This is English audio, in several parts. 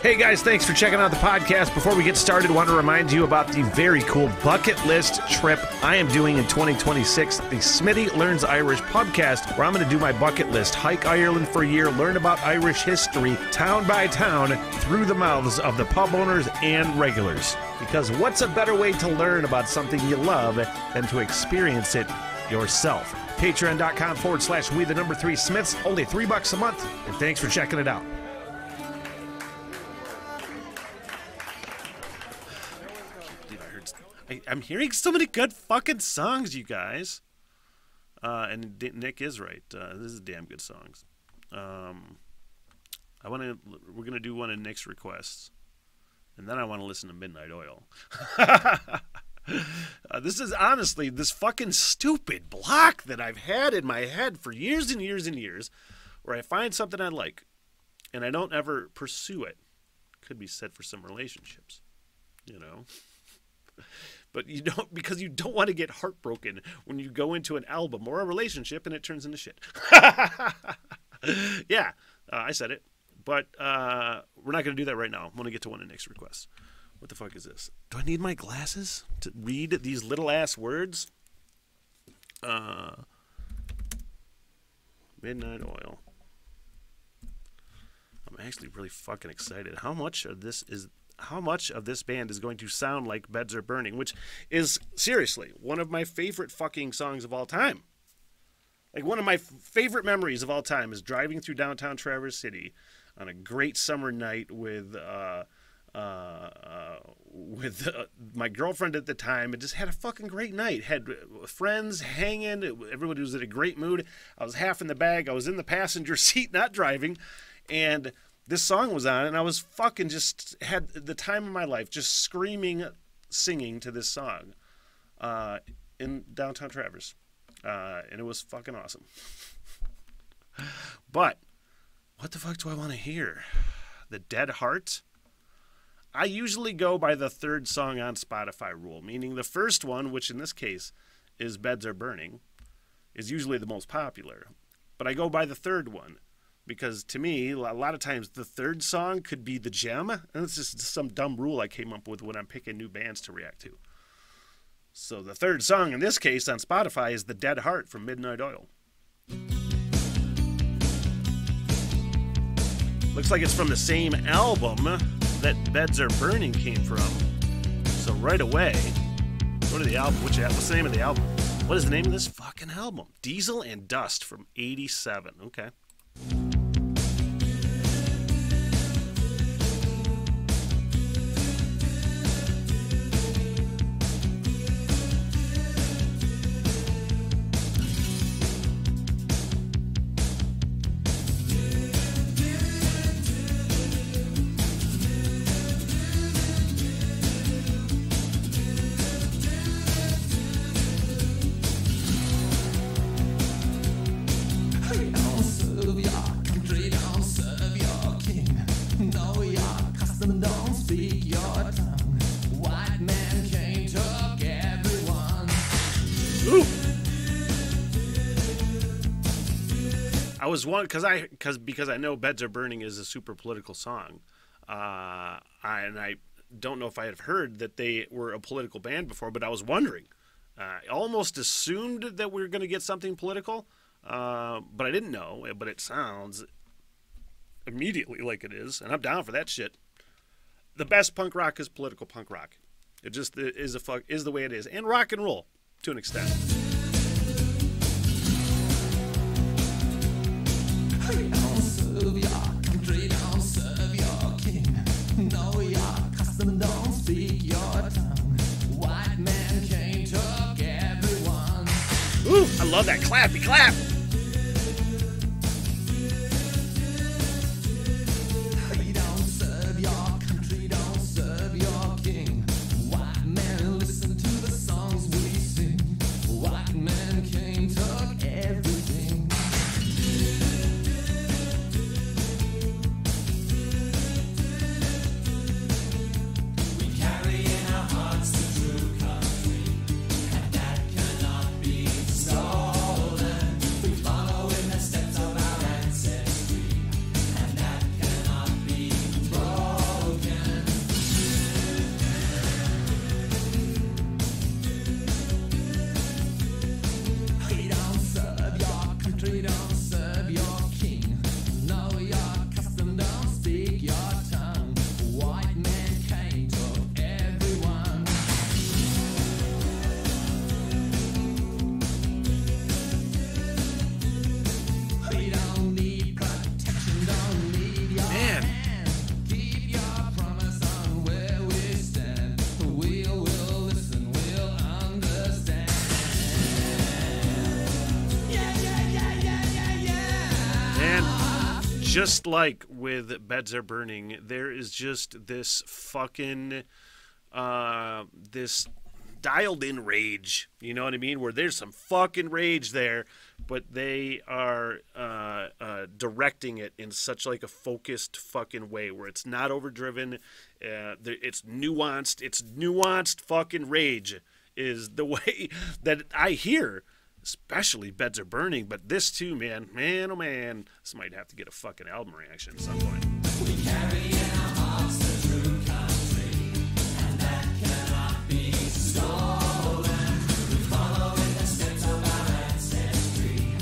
Hey guys, thanks for checking out the podcast. Before we get started, I want to remind you about the very cool bucket list trip I am doing in 2026, the Smitty Learns Irish podcast, where I'm going to do my bucket list, hike Ireland for a year, learn about Irish history, town by town, through the mouths of the pub owners and regulars. Because what's a better way to learn about something you love than to experience it yourself? Patreon.com/we3Smiths, only $3 a month, and thanks for checking it out. I'm hearing so many good fucking songs, you guys. And Nick is right. This is damn good songs. We're gonna do one of Nick's requests, and then I want to listen to Midnight Oil. This is honestly this fucking stupid block that I've had in my head for years and years and years, where I find something I like, and I don't ever pursue it. Could be said for some relationships, you know. But you don't, because you don't want to get heartbroken when you go into an album or a relationship and it turns into shit. Yeah, I said it. But we're not going to do that right now. I'm going to get to one of Nick's requests. What the fuck is this? Do I need my glasses to read these little ass words? Midnight Oil. I'm actually really fucking excited. How much of this band is going to sound like Beds Are Burning, which is seriously one of my favorite fucking songs of all time. Like, one of my favorite memories of all time is driving through downtown Traverse City on a great summer night with my girlfriend at the time, and just had a fucking great night. Had friends hanging. Everybody was in a great mood. I was half in the bag. I was in the passenger seat, not driving, and this song was on, and I was fucking just had the time of my life, just screaming, singing to this song in downtown Traverse. And it was fucking awesome. But what the fuck do I want to hear? The Dead Heart? I usually go by the third song on Spotify rule, meaning the first one, which in this case is Beds Are Burning, is usually the most popular. But I go by the third one, because to me, a lot of times the third song could be the gem. And it's just some dumb rule I came up with when I'm picking new bands to react to. So the third song in this case on Spotify is The Dead Heart from Midnight Oil. Looks like it's from the same album that Beds Are Burning came from. So right away, go to the album. What's the name of the album? What is the name of this fucking album? Diesel and Dust from '87. Okay. I was one because I know Beds Are Burning is a super political song, and I don't know if I had heard that they were a political band before, but I was wondering. I almost assumed that we were going to get something political, but I didn't know. But it sounds immediately like it is, and I'm down for that shit. The best punk rock is political punk rock. It just is the way it is, and rock and roll to an extent. Don't serve your country, don't serve your king. Know your custom, don't speak your tongue. White man came, took everyone. Ooh, I love that clappy clap. Don't serve your country, don't serve your king. White man, listen to the songs we sing. White man came, took everything. just like with Beds Are Burning, there is just this fucking, this dialed in rage, you know what I mean? Where there's some fucking rage there, but they are directing it in such like a focused fucking way where it's not overdriven. It's nuanced. It's nuanced fucking rage is the way that I hear, especially Beds Are Burning. But this too, man, oh man, this might have to get a fucking album reaction at some point. We carry in our hearts the true country, and that cannot be stolen. We follow in the steps of our ancestry,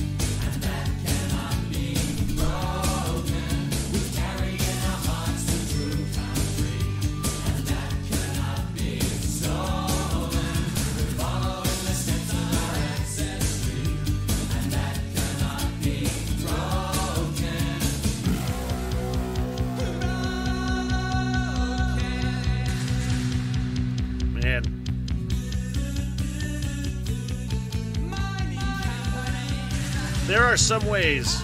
and that cannot be broken. We carry in our hearts the true country, and that cannot be stolen. We follow in the steps of our ancestry, and that cannot be broken. Man, there are some ways.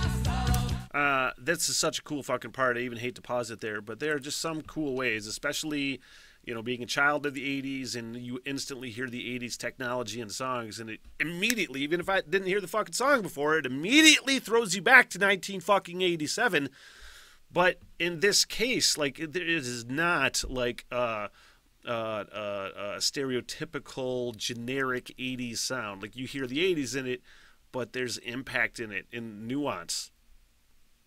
This is such a cool fucking part. I even hate to pause it there, but there are just some cool ways, especially, you know, being a child of the 80s and you instantly hear the 80s technology and songs, and it immediately, even if I didn't hear the fucking song before, it immediately throws you back to 1987. But in this case, like, it is not like stereotypical generic 80s sound. Like, you hear the 80s in it, but there's impact in it, in nuance,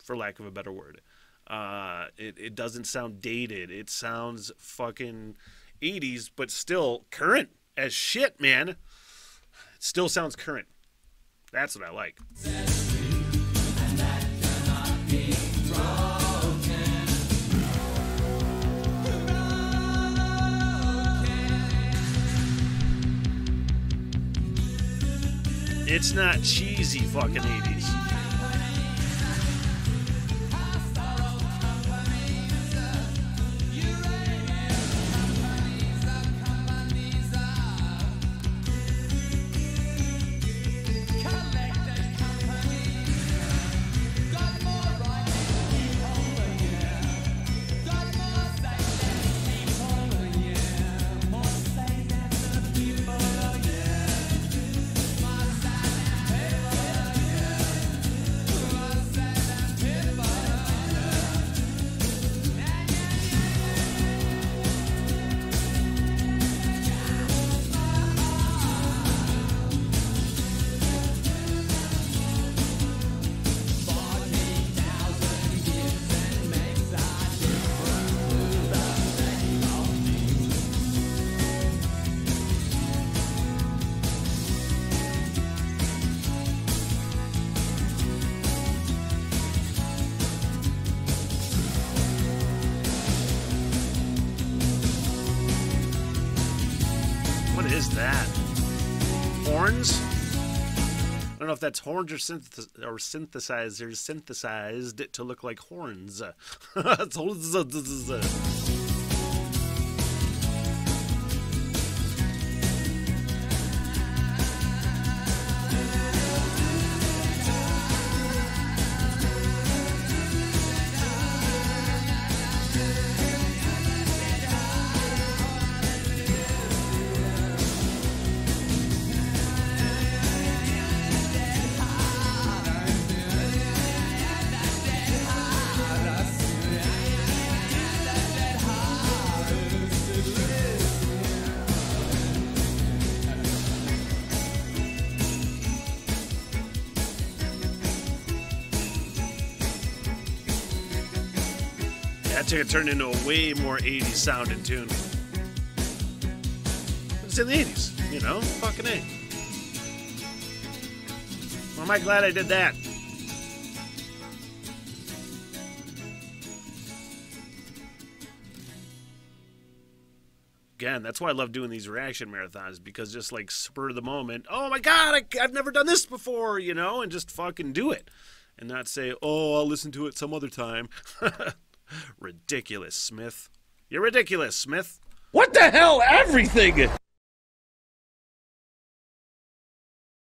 for lack of a better word. It doesn't sound dated. It sounds fucking 80s, but still current as shit, man. It still sounds current. That's what I like. It's not cheesy fucking 80s. What is that? Horns? I don't know if that's horns or synthesized to look like horns. That took it turned into a way more 80s sounding tune. It's in the 80s, you know? Fucking A. Well, am I glad I did that? Again, that's why I love doing these reaction marathons, because just like spur of the moment, oh my god, I've never done this before, you know, and just fucking do it. And not say, oh, I'll listen to it some other time. Ridiculous, Smith. You're ridiculous, Smith. What the hell? Everything!